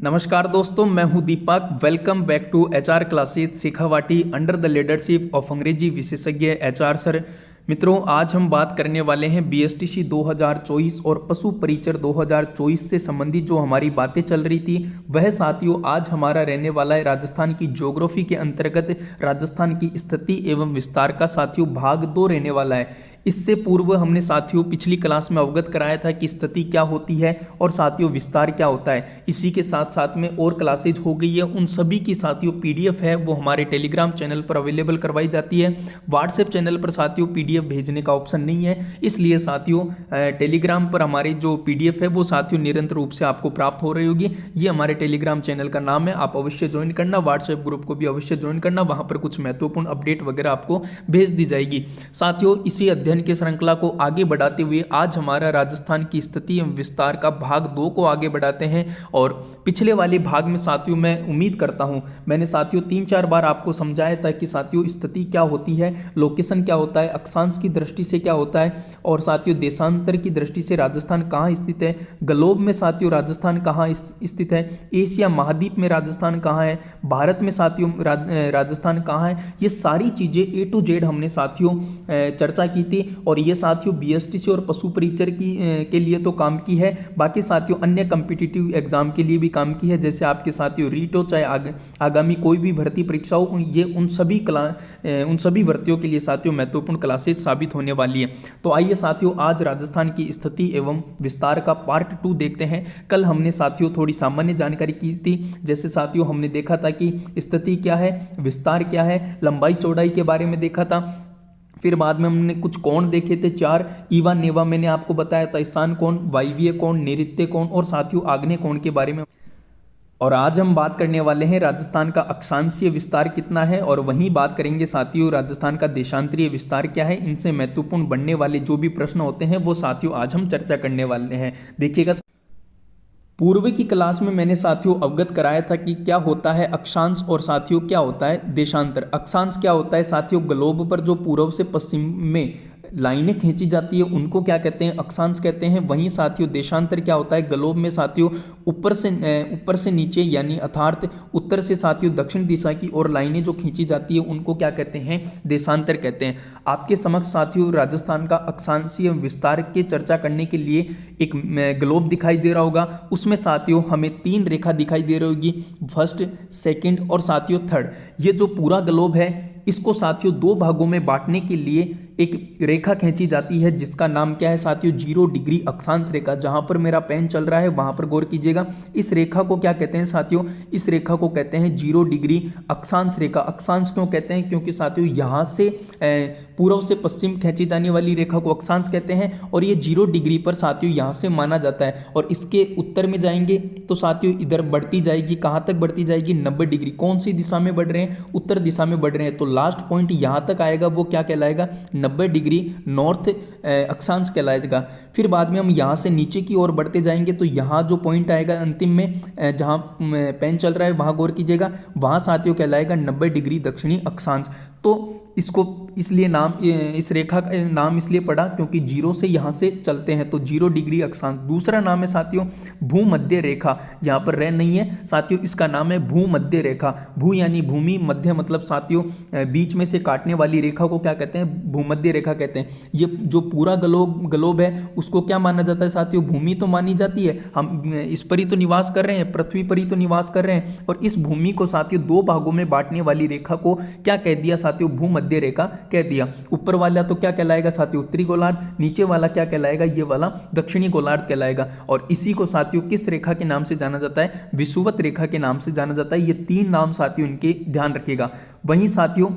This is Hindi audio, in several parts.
नमस्कार दोस्तों, मैं हूं Deepak. Welcome back to HR classes Shekhawati under the leadership of अंग्रेजी विशेषज्ञ एचआर सर। मित्रों, आज हम बात करने वाले हैं बीएसटीसी 2024 और पशु परिचर 2024 से संबंधित जो हमारी बातें चल रही थी वह साथियों आज हमारा रहने वाला है राजस्थान की ज्योग्राफी के अंतर्गत राजस्थान की स्थिति एवं विस्तार का साथियों भाग 2 रहने वाला है। इससे पूर्व हमने साथियों पिछली क्लास में अवगत कराया था कि स्थिति क्या होती है और साथियों विस्तार क्या होता है। इसी के साथ साथ में और क्लासेज हो गई है, उन सभी की साथियों पीडीएफ है वो हमारे टेलीग्राम चैनल पर अवेलेबल करवाई जाती है। व्हाट्सएप चैनल पर साथियों पीडीएफ भेजने का ऑप्शन नहीं है, इसलिए साथियों टेलीग्राम पर हमारी जो पीडीएफ है वो साथियों निरंतर रूप से आपको प्राप्त हो रही होगी। ये हमारे टेलीग्राम चैनल का नाम है, आप अवश्य ज्वाइन करना। व्हाट्सएप ग्रुप को भी अवश्य ज्वाइन करना, वहां पर कुछ महत्वपूर्ण अपडेट वगैरह आपको भेज दी जाएगी। साथियों इसी अध्ययन की श्रृंखला को आगे बढ़ाते हुए आज हमारा राजस्थान की स्थिति एवं विस्तार का भाग 2 को आगे बढ़ाते हैं। और पिछले वाले भाग में साथियों मैं उम्मीद करता हूं मैंने साथियों 3-4 बार आपको समझाया था कि साथियों स्थिति क्या होती है, लोकेशन क्या होता है, अक्षांश की दृष्टि से क्या होता है और साथियों देशांतर की दृष्टि से राजस्थान कहाँ स्थित है, ग्लोब में साथियों राजस्थान कहाँ स्थित है, एशिया महाद्वीप में राजस्थान कहाँ है, भारत में साथियों राजस्थान कहाँ है। ये सारी चीजें A to Z हमने साथियों चर्चा की थी और ये साथियों बीएसटीसी और पशु परिचर के लिए तो काम की है, बाकी साथियों अन्य कॉम्पिटिटिव एग्जाम के लिए भी काम की है। जैसे आपके साथियों रीट हो चाहे आगामी कोई भी भर्ती परीक्षा हो, ये उन सभी भर्तियों के लिए साथियों महत्वपूर्ण क्लासेस साबित होने वाली है। तो आइए साथियों आज राजस्थान की स्थिति एवं विस्तार का पार्ट 2 देखते हैं। कल हमने साथियों थोड़ी सामान्य जानकारी की थी, जैसे साथियों हमने देखा था कि स्थिति क्या है, विस्तार क्या है, लंबाई चौड़ाई के बारे में देखा था। फिर बाद में हमने कुछ कोण देखे थे 4, ईवा नेवा मैंने आपको बताया था, ईशान कोण, वायवीय कोण, नैऋत्य कोण और साथियों आग्नेय कोण के बारे में। और आज हम बात करने वाले हैं राजस्थान का अक्षांशीय विस्तार कितना है और वहीं बात करेंगे साथियों राजस्थान का देशांतरीय विस्तार क्या है। इनसे महत्वपूर्ण बनने वाले जो भी प्रश्न होते हैं वो साथियों आज हम चर्चा करने वाले हैं। देखिएगा, पूर्व की क्लास में मैंने साथियों अवगत कराया था कि क्या होता है अक्षांश और साथियों क्या होता है देशांतर। अक्षांश क्या होता है साथियों, ग्लोब पर जो पूर्व से पश्चिम में लाइनें खींची जाती है उनको क्या कहते हैं, अक्षांश कहते हैं। वहीं साथियों देशांतर क्या होता है, ग्लोब में साथियों ऊपर से नीचे यानी अर्थात उत्तर से साथियों दक्षिण दिशा की ओर लाइनें जो खींची जाती है उनको क्या कहते हैं, देशांतर कहते हैं। आपके समक्ष साथियों राजस्थान का अक्षांशीय विस्तार की चर्चा करने के लिए एक ग्लोब दिखाई दे रहा होगा, उसमें साथियों हमें 3 रेखा दिखाई दे रही होगी, फर्स्ट, सेकेंड और साथियों थर्ड। ये जो पूरा ग्लोब है इसको साथियों 2 भागों में बांटने के लिए एक रेखा खींची जाती है जिसका नाम क्या है साथियों, 0 डिग्री अक्षांश रेखा। जहां पर मेरा पेन चल रहा है वहां पर गौर कीजिएगा। इस रेखा को क्या कहते हैं साथियों, इस रेखा को कहते हैं 0 डिग्री अक्षांश रेखा। अक्षांश क्यों कहते हैं, क्योंकि साथियों यहां से पूर्व से पश्चिम खींची जाने वाली रेखा को अक्षांश कहते हैं और ये 0 डिग्री पर साथियों यहां से माना जाता है। और इसके उत्तर में जाएंगे तो साथियों इधर बढ़ती जाएगी, कहां तक बढ़ती जाएगी, 90 डिग्री। कौन सी दिशा में बढ़ रहे हैं, उत्तर दिशा में बढ़ रहे हैं, तो लास्ट पॉइंट यहां तक आएगा वो क्या कहलाएगा, 90 डिग्री नॉर्थ अक्षांश कहलाएगा। फिर बाद में हम यहां से नीचे की ओर बढ़ते जाएंगे तो यहां जो पॉइंट आएगा अंतिम में जहां पेन चल रहा है वहां गौर कीजिएगा, वहां साथियों कहलाएगा 90 डिग्री दक्षिणी अक्षांश। तो इसको इसलिए नाम, इस रेखा का नाम इसलिए पड़ा क्योंकि 0 से यहाँ से चलते हैं तो 0 डिग्री अक्षांश। दूसरा नाम है साथियों भूमध्य रेखा, यहाँ पर रे नहीं है साथियों, इसका नाम है भूमध्य रेखा। भू यानी भूमि, मध्य मतलब साथियों बीच में से काटने वाली रेखा को क्या कहते हैं, भूमध्य रेखा कहते हैं। ये जो पूरा ग्लोब है उसको क्या माना जाता है साथियों, भूमि तो मानी जाती है। हम इस पर ही तो निवास कर रहे हैं, पृथ्वी पर ही तो निवास कर रहे हैं। और इस भूमि को साथियों 2 भागों में बांटने वाली रेखा को क्या कह दिया साथियों, भूमध्य रेखा कह दिया। ऊपर वाला तो क्या कहलाएगा साथियों, उत्तरी गोलार्ध, नीचे वाला क्या कहलाएगा, ये वाला दक्षिणी गोलार्ध कहलाएगा। और इसी को साथियों किस रेखा के नाम से जाना जाता है, विषुवत रेखा के नाम से जाना जाता है। ये 3 नाम साथियों इनके ध्यान रखिएगा। वहीं साथियों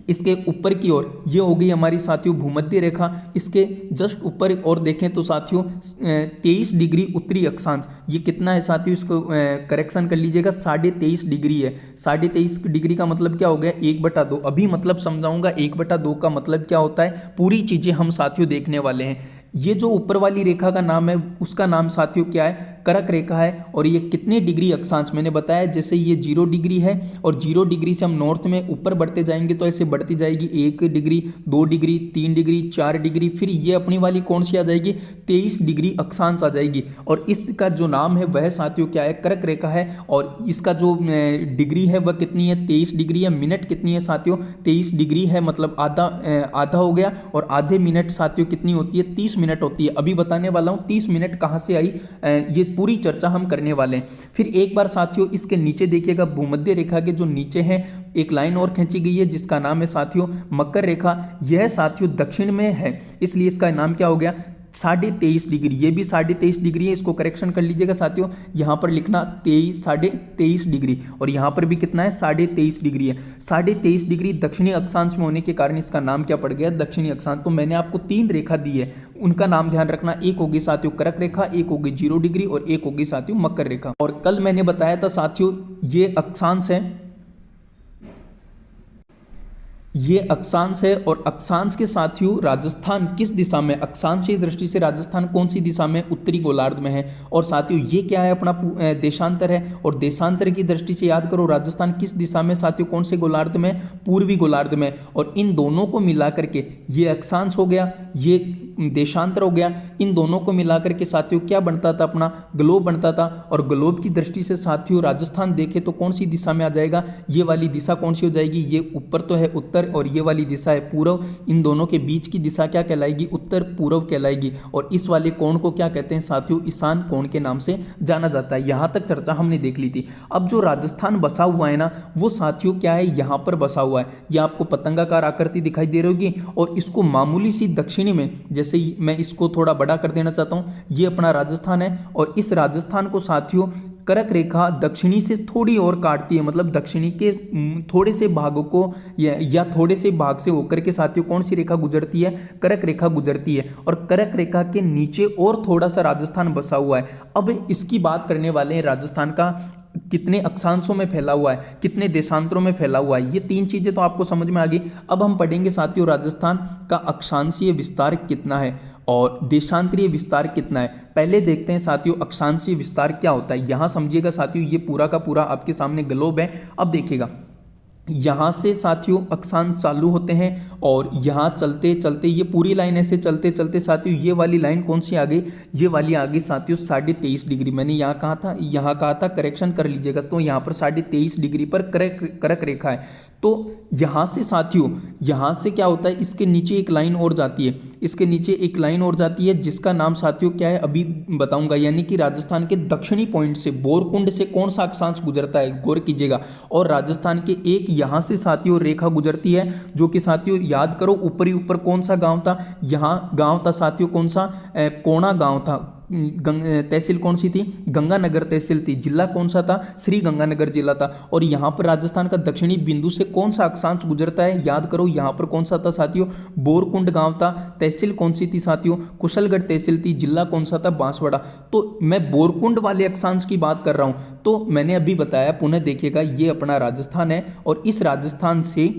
इसके ऊपर की ओर ये हो गई हमारी साथियों भूमध्य रेखा। इसके जस्ट ऊपर और देखें तो साथियों 23 डिग्री उत्तरी अक्षांश, ये कितना है साथियों, इसको करेक्शन कर लीजिएगा, 23.5 डिग्री है। 23.5 डिग्री का मतलब क्या हो गया, 1/2। अभी मतलब समझाऊंगा 1/2 का मतलब क्या होता है, पूरी चीजें हम साथियों देखने वाले हैं। ये जो ऊपर वाली रेखा का नाम है उसका नाम साथियों क्या है, कर्क रेखा है और ये कितने डिग्री अक्षांश, मैंने बताया जैसे ये 0 डिग्री है और 0 डिग्री से हम नॉर्थ में ऊपर बढ़ते जाएंगे तो ऐसे बढ़ती जाएगी 1 डिग्री, 2 डिग्री, 3 डिग्री, 4 डिग्री, फिर ये अपनी वाली कौन सी आ जाएगी 23 डिग्री अक्षांश आ जाएगी। और इसका जो नाम है वह साथियों क्या है, कर्क रेखा है। और इसका जो डिग्री है वह कितनी है 23 डिग्री है। मिनट कितनी है साथियों 23 डिग्री है, मतलब आधा हो गया। और आधे मिनट साथियों कितनी होती है 30 मिनट होती है। अभी बताने वाला हूँ 30 मिनट कहाँ से आई, ये पूरी चर्चा हम करने वाले हैं। फिर एक बार साथियों इसके नीचे देखिएगा, भूमध्य रेखा के जो नीचे है एक लाइन और खींची गई है जिसका नाम है साथियों मकर रेखा। यह साथियों दक्षिण में है, इसलिए इसका नाम क्या हो गया 23.5 डिग्री। ये भी 23.5 डिग्री है, इसको करेक्शन कर लीजिएगा साथियों। यहाँ पर लिखना 23 डिग्री और यहाँ पर भी कितना है 23.5 डिग्री है। 23.5 डिग्री दक्षिणी अक्षांश में होने के कारण इसका नाम क्या पड़ गया दक्षिणी अक्षांश। तो मैंने आपको 3 रेखा दी है, उनका नाम ध्यान रखना। एक होगी साथियों कर्क रेखा, एक होगी 0 डिग्री और एक होगी साथियों मकर रेखा। और कल मैंने बताया था साथियों ये अक्षांश है, ये अक्षांश है। और अक्षांश के साथियों राजस्थान किस दिशा में, अक्षांशीय दृष्टि से राजस्थान कौन सी दिशा में, उत्तरी गोलार्ध में है। और साथियों ये क्या है अपना देशांतर है। और देशांतर की दृष्टि से याद करो राजस्थान किस दिशा में साथियों, कौन से गोलार्ध में, पूर्वी गोलार्ध में। और इन दोनों को मिलाकर के ये अक्षांश हो गया, ये देशांतर हो गया। इन दोनों को मिलाकर के साथियों क्या बनता था अपना ग्लोब बनता था। और ग्लोब की दृष्टि से साथियों राजस्थान देखे तो कौन सी दिशा में आ जाएगा, ये वाली दिशा कौन सी हो जाएगी, ये ऊपर तो है उत्तर और ये वाली दिशा है पूर्व। इन दोनों के बीच की दिशा क्या कहलाएगी उत्तर पूर्व कहलाएगी। और इस वाले कोण को क्या कहते हैं साथियों ईशान कोण के नाम से जाना जाता है। यहां तक चर्चा हमने देख ली थी। अब जो राजस्थान बसा हुआ है ना वो साथियों क्या है यहां पर बसा हुआ है। ये आपको पतंगाकार आकृति दिखाई दे रही होगी और इसको मामूली सी दक्षिणी में, जैसे मैं इसको थोड़ा बड़ा कर देना चाहता हूं, ये अपना राजस्थान है। और इस राजस्थान को साथियों कर्क रेखा दक्षिणी से थोड़ी और काटती है, मतलब दक्षिणी के थोड़े से भागों को या थोड़े से भाग से होकर के साथियों कौन सी रेखा गुजरती है, कर्क रेखा गुजरती है। और कर्क रेखा के नीचे और थोड़ा सा राजस्थान बसा हुआ है। अब इसकी बात करने वाले हैं राजस्थान का कितने अक्षांशों में फैला हुआ है, कितने देशांतरों में फैला हुआ है। ये 3 चीजें तो आपको समझ में आ गई। अब हम पढ़ेंगे साथियों राजस्थान का अक्षांशीय विस्तार कितना है और देशांतरीय विस्तार कितना है। पहले देखते हैं साथियों अक्षांशीय विस्तार क्या होता है। यहां समझिएगा साथियों ये पूरा का पूरा आपके सामने ग्लोब है। अब देखिएगा यहाँ से साथियों अक्षांश चालू होते हैं और यहाँ चलते चलते ये पूरी लाइन ऐसे चलते चलते साथियों ये वाली लाइन कौन सी आ गई, ये वाली आ गई साथियों 23.5 डिग्री। मैंने यहाँ कहा था करेक्शन कर लीजिएगा। तो यहाँ पर 23.5 डिग्री पर कर्क रेखा है। तो यहाँ से साथियों यहाँ से क्या होता है इसके नीचे एक लाइन और जाती है, इसके नीचे एक लाइन और जाती है जिसका नाम साथियों क्या है अभी बताऊंगा। यानी कि राजस्थान के दक्षिणी पॉइंट से बोरकुंड से कौन सा अक्षांश गुजरता है गौर कीजिएगा। और राजस्थान के एक यहाँ से साथियों रेखा गुजरती है जो कि साथियों याद करो ऊपरी ऊपर कौन सा गांव था, यहाँ गांव था साथियों कौन सा कोणा गांव था। तहसील कौन सी थी, गंगानगर तहसील थी। जिला कौन सा था, श्री गंगानगर जिला था। और यहाँ पर राजस्थान का दक्षिणी बिंदु से कौन सा अक्षांश गुजरता है याद करो, यहाँ पर कौन सा था साथियों बोरकुंड गांव था। तहसील कौन सी थी साथियों कुशलगढ़ तहसील थी। जिला कौन सा था बांसवाड़ा। तो मैं बोरकुंड वाले अक्षांश की बात कर रहा हूँ। तो मैंने अभी बताया पुनः देखिएगा ये अपना राजस्थान है और इस राजस्थान से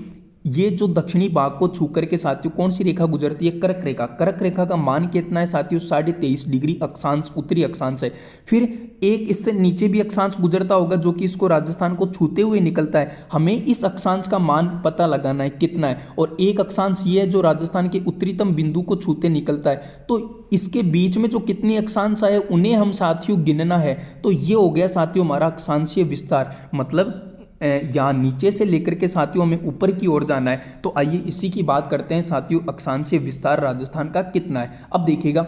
ये जो दक्षिणी भाग को छू करके साथियों कौन सी रेखा गुजरती है कर्क रेखा। कर्क रेखा का मान कितना है साथियों 23.5 डिग्री अक्षांश उत्तरी अक्षांश है। फिर एक इससे नीचे भी अक्षांश गुजरता होगा जो कि इसको राजस्थान को छूते हुए निकलता है। हमें इस अक्षांश का मान पता लगाना है कितना है। और एक अक्षांश ये है जो राजस्थान के उत्तरीतम बिंदु को छूते निकलता है। तो इसके बीच में जो कितनी अक्षांश आए उन्हें हम साथियों गिनना है। तो ये हो गया साथियों हमारा अक्षांशीय विस्तार, मतलब यहाँ नीचे से लेकर के साथियों हमें ऊपर की ओर जाना है। तो आइए इसी की बात करते हैं साथियों अक्षांशीय विस्तार राजस्थान का कितना है। अब देखिएगा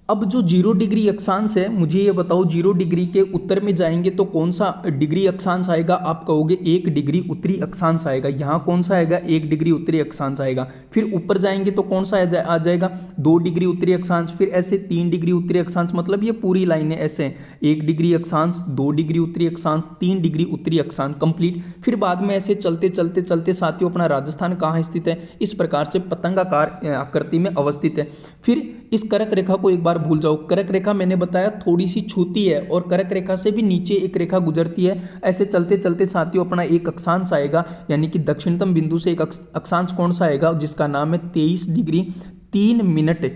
अब जो 0 डिग्री अक्षांश है मुझे ये बताओ 0 डिग्री के उत्तर में जाएंगे तो कौन सा डिग्री अक्षांश आएगा। आप कहोगे 1 डिग्री उत्तरी अक्षांश आएगा। यहाँ कौन सा आएगा 1 डिग्री उत्तरी अक्षांश आएगा। फिर ऊपर जाएंगे तो कौन सा आ जाएगा 2 डिग्री उत्तरी अक्षांश। फिर ऐसे 3 डिग्री उत्तरी अक्षांश, मतलब ये पूरी लाइन है ऐसे 1 डिग्री अक्षांश 2 डिग्री उत्तरी अक्षांश 3 डिग्री उत्तरी अक्षांश कंप्लीट। फिर बाद में ऐसे चलते चलते चलते साथियों अपना राजस्थान कहाँ स्थित है, इस प्रकार से पतंगाकार आकृति में अवस्थित है। फिर इस कर्क रेखा को एक बार भूल जाओ। कर्क रेखा मैंने बताया थोड़ी सी छूती है और कर्क रेखा से भी नीचे एक रेखा गुजरती है। ऐसे चलते चलते साथियों अपना एक अक्षांश आएगा, यानी कि दक्षिणतम बिंदु से एक अक्षांश कौन सा आएगा जिसका नाम है 23 डिग्री 3 मिनट।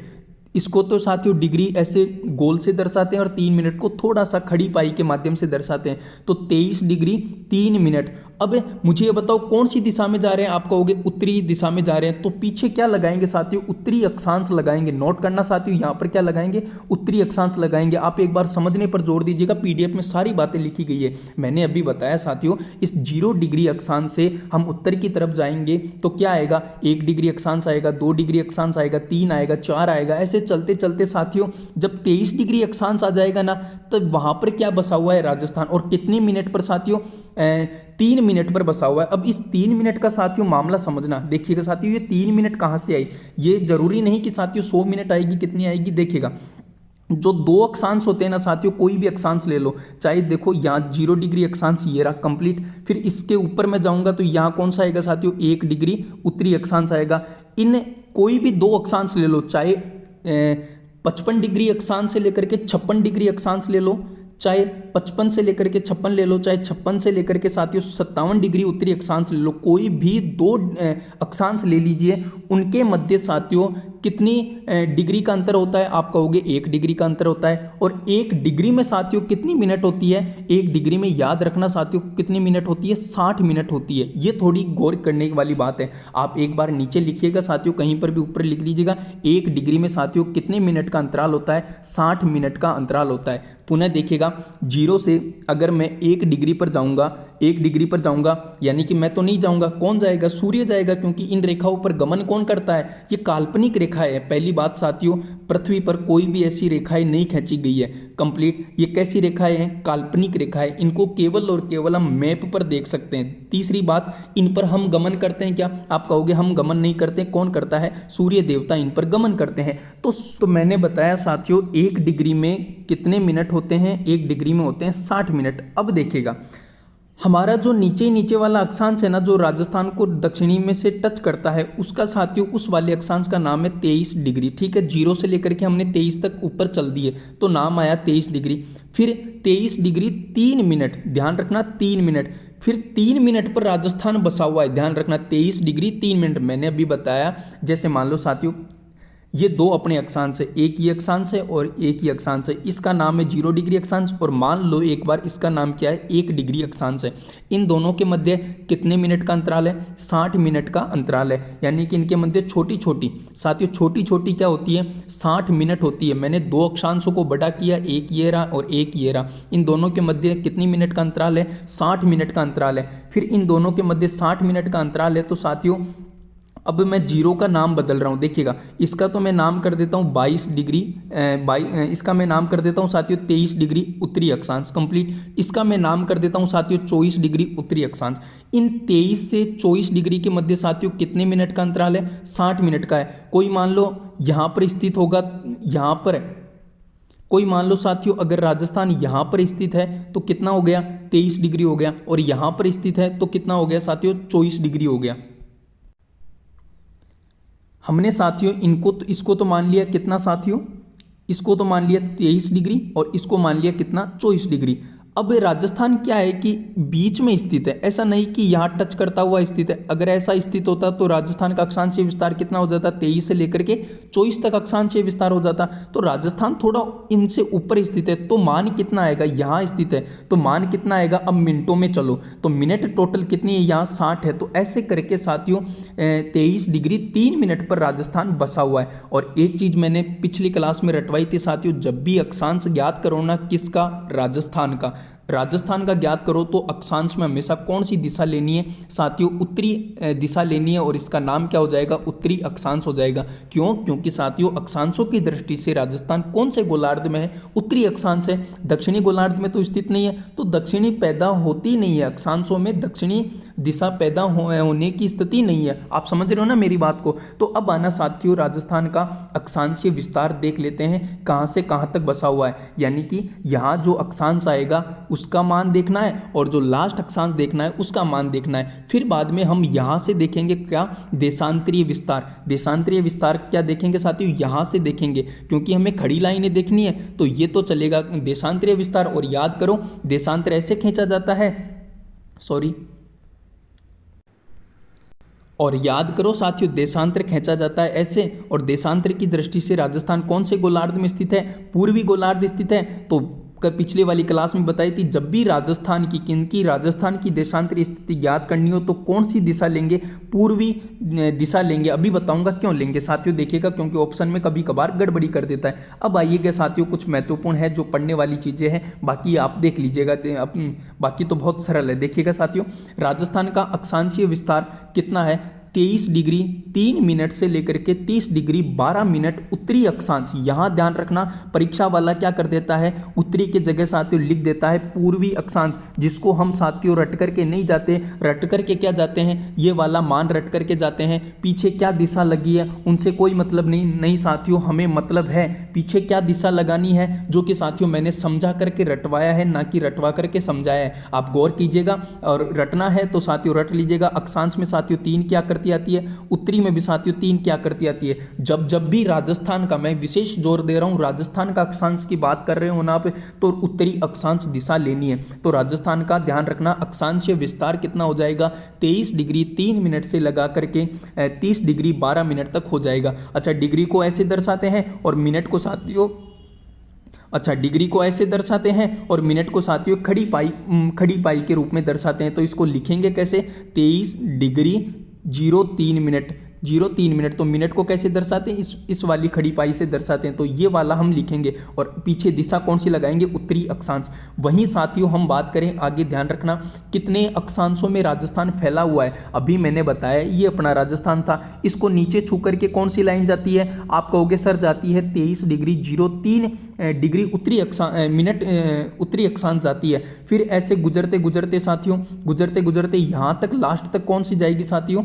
इसको तो साथियों डिग्री ऐसे गोल से दर्शाते हैं और 3 मिनट को थोड़ा सा खड़ी पाई के माध्यम से दर्शाते हैं। तो 23 डिग्री 3 मिनट। अब मुझे ये बताओ कौन सी दिशा में जा रहे हैं, आप कहोगे उत्तरी दिशा में जा रहे हैं, तो पीछे क्या लगाएंगे साथियों, उत्तरी अक्षांश लगाएंगे। नोट करना साथियों, यहाँ पर क्या लगाएंगे, उत्तरी अक्षांश लगाएंगे। आप एक बार समझने पर जोर दीजिएगा, पीडीएफ में सारी बातें लिखी गई है। मैंने अभी बताया साथियों, इस 0 डिग्री अक्षांश से हम उत्तर की तरफ जाएंगे तो क्या आएगा, 1 डिग्री अक्षांश आएगा, 2 डिग्री अक्षांश आएगा, 3 आएगा, 4 आएगा। ऐसे चलते चलते साथियों जब 23 डिग्री अक्षांश आ जाएगा ना, तब वहां पर क्या बसा हुआ है, राजस्थान। और कितने मिनट पर साथियों, 3 मिनट पर बसा हुआ है। अब इस 3 मिनट का साथियों मामला समझना। देखिएगा साथियों, ये 3 मिनट कहां से आई, ये जरूरी नहीं कि साथियों 100 मिनट आएगी, कितनी आएगी देखिएगा। जो 2 अक्षांश होते हैं ना साथियों, कोई भी अक्षांश ले लो, चाहे देखो यहाँ 0 डिग्री अक्षांश ये रहा कंप्लीट। फिर इसके ऊपर मैं जाऊंगा तो यहाँ कौन सा आएगा साथियों, 1 डिग्री उत्तरी अक्षांश आएगा। इन कोई भी 2 अक्षांश ले लो, चाहे 55 डिग्री अक्षांश से लेकर के 56 डिग्री अक्षांश ले लो, चाहे 55 से लेकर के 56 ले लो, चाहे 56 से लेकर के साथियों 57 डिग्री उत्तरी अक्षांश ले लो, कोई भी 2 अक्षांश ले लीजिए, उनके मध्य साथियों कितनी डिग्री का अंतर होता है, आप कहोगे 1 डिग्री का अंतर होता है। और 1 डिग्री में साथियों कितनी मिनट होती है, 1 डिग्री में याद रखना साथियों कितनी मिनट होती है, 60 मिनट होती है। ये थोड़ी गौर करने वाली बात है। आप एक बार नीचे लिखिएगा साथियों, कहीं पर भी ऊपर लिख लीजिएगा, 1 डिग्री में साथियों कितने मिनट का अंतराल होता है, 60 मिनट का अंतराल होता है। पुनः देखिएगा, 0 से अगर मैं 1 डिग्री पर जाऊंगा, 1 डिग्री पर जाऊंगा, यानी कि मैं तो नहीं जाऊंगा, कौन जाएगा, सूर्य जाएगा, क्योंकि इन रेखाओं पर गमन कौन करता है, ये काल्पनिक रेखा है। पहली बात साथियों, पृथ्वी पर कोई भी ऐसी रेखाएं नहीं खींची गई है कंप्लीट। ये कैसी रेखाएं हैं, काल्पनिक रेखाएं। इनको केवल और केवल हम मैप पर देख सकते हैं। तीसरी बात, इन पर हम गमन करते हैं क्या, आप कहोगे हम गमन नहीं करते, कौन करता है, सूर्य देवता इन पर गमन करते हैं। तो मैंने बताया साथियों 1 डिग्री में कितने मिनट होते हैं, 1 डिग्री में होते हैं 60 मिनट। अब देखिएगा, हमारा जो नीचे वाला अक्षांश है ना, जो राजस्थान को दक्षिणी में से टच करता है, उसका साथियों उस वाले अक्षांश का नाम है 23 डिग्री। ठीक है, 0 से लेकर के हमने 23 तक ऊपर चल दिए तो नाम आया 23 डिग्री। फिर 23 डिग्री 3 मिनट, ध्यान रखना 3 मिनट। फिर 3 मिनट पर राजस्थान बसा हुआ है, ध्यान रखना 23 डिग्री 3 मिनट। मैंने अभी बताया, जैसे मान लो साथियों ये 2 अपने अक्षांश है, एक ही अक्षांश है और एक ही अक्षांश है, इसका नाम है 0 डिग्री अक्षांश, और मान लो एक बार इसका नाम क्या है, 1 डिग्री अक्षांश है। इन दोनों के मध्य कितने मिनट का अंतराल है, 60 मिनट का अंतराल है। यानी कि इनके मध्य छोटी छोटी साथियों, छोटी छोटी क्या होती है, 60 मिनट होती है। मैंने 2 अक्षांशों को बड़ा किया, एक ये रहा और एक ये रहा। इन दोनों के मध्य कितनी मिनट का अंतराल है, 60 मिनट का अंतराल है। फिर इन दोनों के मध्य 60 मिनट का अंतराल है, तो साथियों अब मैं 0 का नाम बदल रहा हूं। देखिएगा, इसका तो मैं नाम कर देता हूं 22 डिग्री, इसका मैं नाम कर देता हूं साथियों 23 डिग्री उत्तरी अक्षांश कंप्लीट। इसका मैं नाम कर देता हूं साथियों 24 डिग्री उत्तरी अक्षांश। इन 23 से 24 डिग्री के मध्य साथियों कितने मिनट का अंतराल है, 60 मिनट का है। कोई मान लो यहां पर स्थित होगा, यहां पर कोई मान लो साथियों अगर राजस्थान यहां पर स्थित है तो कितना हो गया, 23 डिग्री हो गया, और यहां पर स्थित है तो कितना हो गया साथियों, 24 डिग्री हो गया। हमने साथियों इसको तो मान लिया कितना साथियों, इसको तो मान लिया 23 डिग्री और इसको मान लिया कितना, 24 डिग्री। अब राजस्थान क्या है कि बीच में स्थित है, ऐसा नहीं कि यहाँ टच करता हुआ स्थित है। अगर ऐसा स्थित होता तो राजस्थान का अक्षांशीय विस्तार कितना हो जाता, 23 से लेकर के 24 तक अक्षांशीय विस्तार हो जाता। तो राजस्थान थोड़ा इनसे ऊपर स्थित है, तो मान कितना आएगा, यहाँ स्थित है तो मान कितना आएगा। अब मिनटों में चलो तो मिनट टोटल कितनी है, यहाँ 60 है। तो ऐसे करके साथियों 23 डिग्री 3 मिनट पर राजस्थान बसा हुआ है। और एक चीज मैंने पिछली क्लास में रटवाई थी साथियों, जब भी अक्षांश ज्ञात करो ना, किसका, राजस्थान का, राजस्थान का ज्ञात करो तो अक्षांश में हमेशा कौन सी दिशा लेनी है साथियों, उत्तरी दिशा लेनी है, और इसका नाम क्या हो जाएगा, उत्तरी अक्षांश हो जाएगा। क्यों, क्योंकि साथियों अक्षांशों की दृष्टि से राजस्थान कौन से गोलार्ध में है, उत्तरी अक्षांश है। दक्षिणी गोलार्ध में तो स्थित नहीं है, तो दक्षिणी पैदा होती नहीं है, अक्षांशों में दक्षिणी दिशा पैदा होने की स्थिति नहीं है। आप समझ रहे हो ना मेरी बात को। तो अब आना साथियों राजस्थान का अक्षांशीय विस्तार देख लेते हैं, कहां से कहां तक बसा हुआ है। यानी कि यहां जो अक्षांश आएगा उसका मान देखना है, और जो लास्ट अक्षांश देखना है उसका मान देखना है। फिर बाद में हम यहां से देखेंगे क्या, देशांतरीय विस्तार। देशांतरीय विस्तार क्या देखेंगे साथियों, यहां से देखेंगे, क्योंकि हमें खड़ी लाइनें देखनी है तो ये तो चलेगा देशांतरीय विस्तार। और याद करो देशांतर ऐसे खींचा जाता है, और याद करो साथियों, देशांतर खींचा जाता है ऐसे, और देशांतर की दृष्टि से राजस्थान कौन से गोलार्ध में स्थित है? पूर्वी गोलार्ध स्थित है। तो पिछले वाली क्लास में बताई थी, जब भी राजस्थान की देशांतरी स्थिति ज्ञात करनी हो तो कौन सी दिशा लेंगे? पूर्वी दिशा लेंगे। अभी बताऊंगा क्यों लेंगे साथियों, देखिएगा, क्योंकि ऑप्शन में कभी कभार गड़बड़ी कर देता है। अब आइएगा साथियों, कुछ महत्वपूर्ण है जो पढ़ने वाली चीजें हैं, बाकी आप देख लीजिएगा, बाकी तो बहुत सरल है। देखिएगा साथियों, राजस्थान का अक्षांशीय विस्तार कितना है? 23 डिग्री 3 मिनट से लेकर के 30 डिग्री 12 मिनट उत्तरी अक्षांश। यहां ध्यान रखना, परीक्षा वाला क्या कर देता है, उत्तरी के जगह साथियों लिख देता है पूर्वी अक्षांश, जिसको हम साथियों रट करके नहीं जाते। रट करके क्या जाते हैं, ये वाला मान रट करके जाते हैं। पीछे क्या दिशा लगी है उनसे कोई मतलब नहीं साथियों, हमें मतलब है पीछे क्या दिशा लगानी है, जो कि साथियों मैंने समझा करके रटवाया है, ना कि रटवा करके समझाया है। आप गौर कीजिएगा, और रटना है तो साथियों रट लीजिएगा। अक्षांश में साथियों 3 क्या करती आती है, उत्तरी में भी साथियों 3 क्या करती आती है। जब भी राजस्थान का, मैं विशेष जोर दे रहा हूं, राजस्थान का अक्षांश की बात कर रहे हो ना आप, तो उत्तरी अक्षांश दिशा लेनी है। तो राजस्थान का ध्यान रखना, अक्षांशीय विस्तार कितना हो जाएगा? 23 डिग्री 3 मिनट से लगा करके 30 डिग्री 12 मिनट तक हो जाएगा। अच्छा, डिग्री को ऐसे दर्शाते हैं और मिनट को साथियों, डिग्री को ऐसे दर्शाते हैं और मिनट को साथियों खड़ी पाई के रूप में दर्शाते हैं। तो इसको लिखेंगे कैसे? 23 डिग्री 03 मिनट, 03 मिनट। तो मिनट को कैसे दर्शाते हैं? इस वाली खड़ी पाई से दर्शाते हैं, तो ये वाला हम लिखेंगे। और पीछे दिशा कौन सी लगाएंगे? उत्तरी अक्षांश। वहीं साथियों हम बात करें आगे, ध्यान रखना, कितने अक्षांशों में राजस्थान फैला हुआ है। अभी मैंने बताया ये अपना राजस्थान था, इसको नीचे छू करके कौन सी लाइन जाती है? आप कहोगे सर जाती है 23 डिग्री 03 डिग्री उत्तरी अक्षांश जाती है। फिर ऐसे गुजरते गुजरते साथियों, गुजरते गुजरते यहाँ तक, लास्ट तक कौन सी जाएगी साथियों?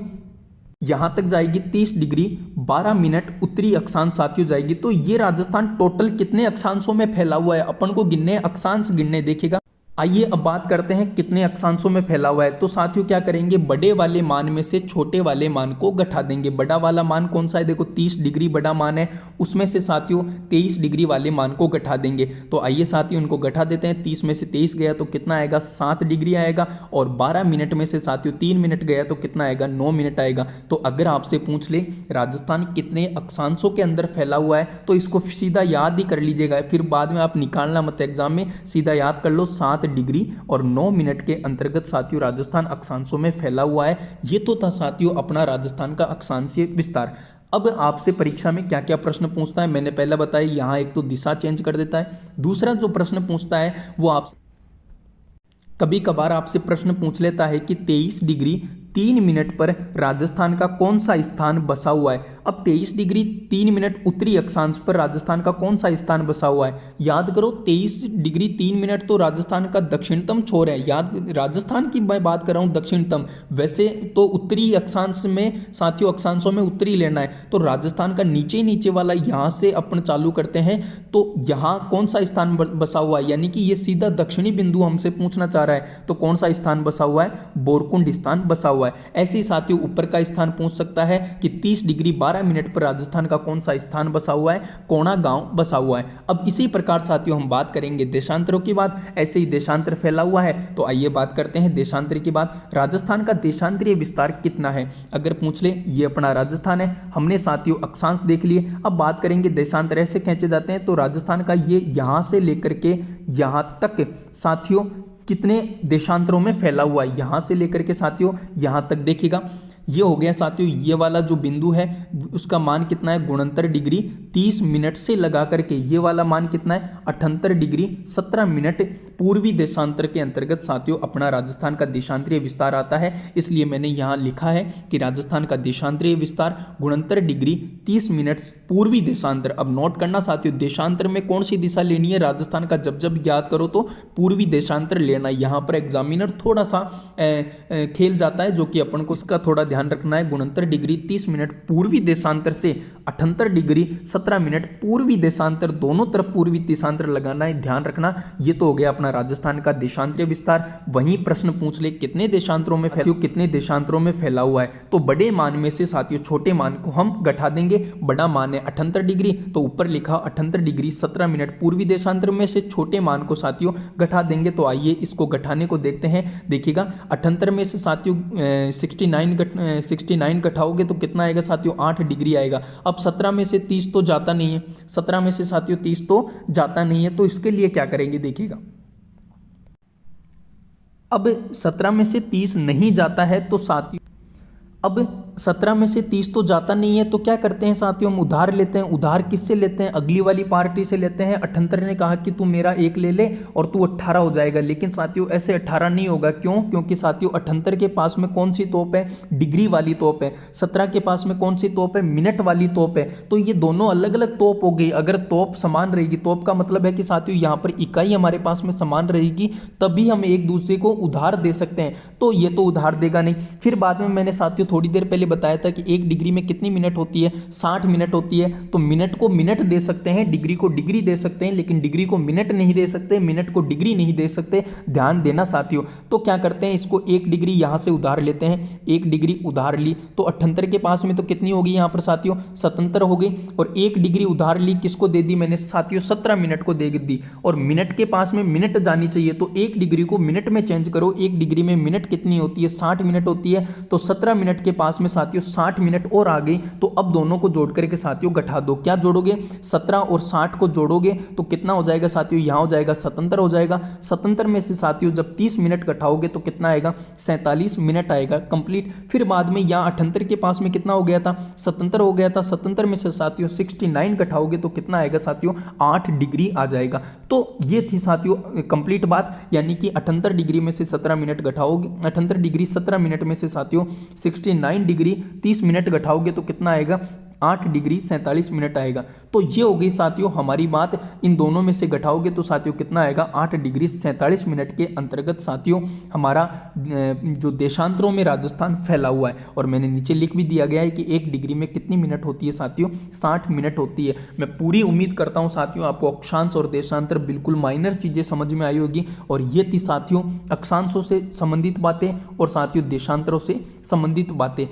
यहां तक जाएगी 30 डिग्री 12 मिनट उत्तरी अक्षांश साथियों जाएगी। तो ये राजस्थान टोटल कितने अक्षांशों में फैला हुआ है, अपन को गिनने, अक्षांश गिनने। देखिएगा, आइए अब बात करते हैं कितने अक्षांशों में फैला हुआ है। तो साथियों क्या करेंगे, बड़े वाले मान में से छोटे वाले मान को घटा देंगे। बड़ा वाला मान कौन सा है? देखो 30 डिग्री बड़ा मान है, उसमें से साथियों 23 डिग्री वाले मान को घटा देंगे। तो आइए साथियों उनको घटा देते हैं। 30 में से 23 गया तो कितना आएगा? 7 डिग्री आएगा। और 12 मिनट में से साथियों 3 मिनट गया तो कितना आएगा? 9 मिनट आएगा। तो अगर आपसे पूछ ले राजस्थान कितने अक्षांशों के अंदर फैला हुआ है, तो इसको सीधा याद ही कर लीजिएगा, फिर बाद में आप निकालना मत एग्जाम में, सीधा याद कर लो। 7 डिग्री और 9 मिनट के अंतर्गत साथियों राजस्थान अक्षांशों में फैला हुआ है। ये तो था साथियों अपना राजस्थान का अक्षांशीय विस्तार। अब आपसे परीक्षा में क्या क्या प्रश्न पूछता है, मैंने पहले बताया, यहां एक तो दिशा चेंज कर देता है। दूसरा जो प्रश्न पूछता है वो आप कभी कभार आपसे प्रश्न पूछ लेता है कि 23 डिग्री 3 मिनट पर राजस्थान का कौन सा स्थान बसा हुआ है। अब 23 डिग्री 3 मिनट उत्तरी अक्षांश पर राजस्थान का कौन सा स्थान बसा हुआ है? याद करो 23 डिग्री 3 मिनट तो राजस्थान का दक्षिणतम छोर है। याद, राजस्थान की मैं बात कर रहा हूँ दक्षिणतम, वैसे तो उत्तरी अक्षांश में साथियों, अक्षांशों में उत्तरी लेना है, तो राजस्थान का नीचे वाला यहाँ से अपन चालू करते हैं। तो यहाँ कौन सा स्थान बसा हुआ है, यानी कि ये सीधा दक्षिणी बिंदु हमसे पूछना चाह रहा है। तो कौन सा स्थान बसा हुआ है? बोरकुंड स्थान बसा हुआ है। ऐसे ही साथियों ऊपर का स्थान पूछ सकता है कि 30 डिग्री 12 मिनट पर राजस्थान का कौन सा स्थान बसा हुआ है? कोणा गांव बसा हुआ है। अब इसी प्रकार साथियों हम बात करेंगे देशांतरों की बात, ऐसे ही देशांतर फैला हुआ है। तो आइए बात करते हैं देशांतर की बात। राजस्थान का देशांतरीय विस्तार कितना है अगर पूछ ले, ये अपना राजस्थान है, हमने साथियों अक्षांश देख लिए। अब बात करेंगे देशांतर ऐसे खींचे जाते हैं, तो राजस्थान का ये यहां से लेकर के यहां तक साथियों कितने देशांतरों में फैला हुआ है, यहां से लेकर के साथियों यहां तक। देखिएगा ये हो गया साथियों, ये वाला जो बिंदु है उसका मान कितना है? 69 डिग्री 30 मिनट से लगा करके ये वाला मान कितना है? 78 डिग्री 17 मिनट पूर्वी देशांतर के अंतर्गत साथियों अपना राजस्थान का देशांतरीय विस्तार आता है। इसलिए मैंने यहाँ लिखा है कि राजस्थान का देशांतरीय विस्तार 69 डिग्री 30 मिनट पूर्वी देशांतर। अब नोट करना साथियों, देशांतर में कौन सी दिशा लेनी है राजस्थान का, जब याद करो तो पूर्वी देशांतर लेना। यहाँ पर एग्जामिनर थोड़ा सा खेल जाता है, जो कि अपन को इसका थोड़ा ध्यान रखना है। 69 डिग्री 30 मिनट पूर्वी देशांतर से 78 डिग्री 17 मिनट पूर्वी देशांतर, दोनों तरफ पूर्वी देशांतर लगाना है, ध्यान रखना। ये तो हो गया अपना राजस्थान का देशांतरीय विस्तार। वहीं प्रश्न पूछ ले कितने देशांतरों में कितने देशांतरों में फैला हुआ है, तो बड़े मान में से साथियों छोटे मान को हम घटा देंगे। बड़ा मान है 78 डिग्री, तो ऊपर लिखा 78 डिग्री 17 मिनट पूर्वी देशांतर में से छोटे मान को साथियों घटा देंगे। तो आइए इसको घटाने को देखते हैं। देखिएगा 78 में से साथियों 69 69 घटाओगे तो कितना आएगा साथियों, 8 डिग्री आएगा। अब 17 में से 30 तो जाता नहीं है, 17 में से साथियों 30 तो जाता नहीं है, तो इसके लिए क्या करेंगे देखिएगा। अब 17 में से 30 नहीं जाता है तो साथियों, अब 17 में से 30 तो जाता नहीं है, तो क्या करते हैं साथियों, हम उधार लेते हैं। उधार किससे लेते हैं, अगली वाली पार्टी से लेते हैं। 78 ने कहा कि तू मेरा 1 ले ले और तू 18 हो जाएगा, लेकिन साथियों ऐसे 18 नहीं होगा। क्यों? क्योंकि साथियों 78 के पास में कौन सी तोप है, डिग्री वाली तोप है। 17 के पास में कौन सी तोप है, मिनट वाली तोप है। तो ये दोनों अलग अलग तोप हो गई। अगर तोप समान रहेगी, तोप का मतलब है कि साथियों यहाँ पर इकाई हमारे पास में समान रहेगी, तभी हम एक दूसरे को उधार दे सकते हैं। तो ये तो उधार देगा नहीं। फिर बाद में मैंने साथियों थोड़ी देर पहले बताया था कि 1 डिग्री में कितनी मिनट होती है, 60 मिनट होती है। तो मिनट को मिनट दे सकते हैं, डिग्री को डिग्री दे सकते हैं, लेकिन डिग्री को मिनट नहीं दे सकते, मिनट को डिग्री नहीं दे सकते। ध्यान देना साथियों। तो क्या करते हैं, इसको 1 डिग्री यहां से उधार लेते हैं। 1 डिग्री उधार ली तो 78 के पास में तो कितनी होगी यहां पर साथियों, 77 हो गई। और 1 डिग्री उधार ली, किसको दे दी मैंने साथियों, 17 मिनट को दे दी। और मिनट के पास में मिनट जानी चाहिए, तो 1 डिग्री को मिनट में चेंज करो। 1 डिग्री में मिनट कितनी होती है, 60 मिनट होती है। तो 17 मिनट के पास में साथियों 60 मिनट और आ गई। तो अब दोनों को जोड़ करके साथियों घटा दो। क्या जोड़ोगे, 17 और 60 को जोड़ोगे तो कितना हो जाएगा साथियों, यहां हो जाएगा 77 हो जाएगा। 77 में से साथियों जब 30 मिनट घटाओगे तो कितना आएगा, 47 मिनट आएगा कंप्लीट। फिर बाद में यहां 78 के पास में कितना हो गया था, 77 हो गया था। 77 में से साथियों 69 घटाओगे तो कितना आएगा साथियों, 8 डिग्री आ जाएगा। तो ये थी साथियों कंप्लीट बात, यानी कि 78 डिग्री में से 17 मिनट घटाओगे, 78 डिग्री 17 मिनट में से साथियों 69 डिग्री 30 मिनट घटाओगे तो कितना आएगा, 8 डिग्री 47 मिनट आएगा। तो ये हो गई साथियों हमारी बात। इन दोनों में से घटाओगे तो साथियों कितना आएगा, 8 डिग्री 47 मिनट के अंतर्गत साथियों हमारा जो देशांतरों में राजस्थान फैला हुआ है। और मैंने नीचे लिख भी दिया गया है कि 1 डिग्री में कितनी मिनट होती है साथियों, 60 मिनट होती है। मैं पूरी उम्मीद करता हूँ साथियों आपको अक्षांश और देशांतर बिल्कुल माइनर चीज़ें समझ में आई होगी। और ये थी साथियों अक्षांशों से संबंधित बातें और साथियों देशांतरों से संबंधित बातें।